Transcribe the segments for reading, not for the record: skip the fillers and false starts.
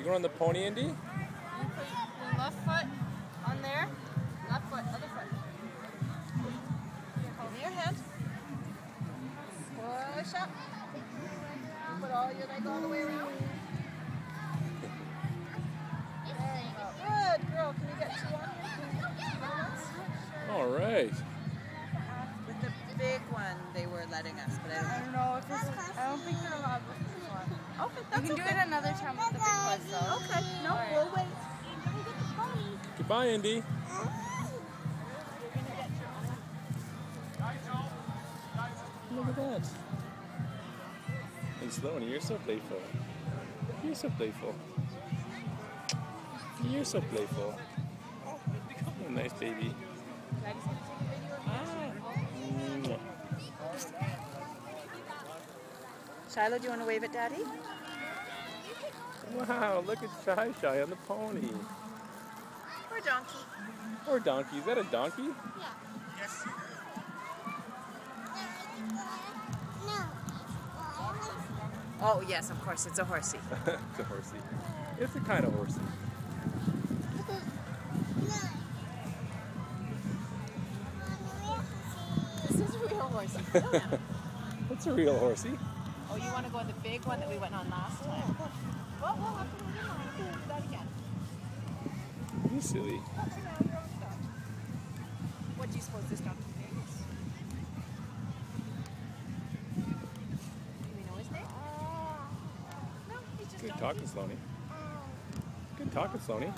going on the pony, Indy? You put your left foot on there. Left foot, other foot. Hold your hand. Push up. Put all your leg all the way around. Good girl. Can you get two on here? All right. With the big one, they were letting us, but I don't know if this. I don't think they're allowed with this one. Okay, that's You can do it another time with the big one, so. Okay, no, right. we'll wait. Goodbye, Indy. Look at that. And Sloaney, you're so playful. You're so playful. You're so playful. You're a nice baby. Daddy's gonna take a video of you. Shiloh, do you want to wave at Daddy? Wow, look at Shy on the pony. Or donkey. Or donkey. Is that a donkey? Yeah. Yes. Oh, yes, of course. It's a horsey. It's a horsey. It's a kind of horsey. This is a real horsey. What's a real horsey? Oh, you want to go on the big one that we went on last time? Well, we'll have to do that again. You silly. What do you suppose this donkey is? Do we know his name? No, he's just Good donkey. talking, Sloaney. Good talking, Sloaney.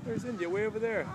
There's India way over there.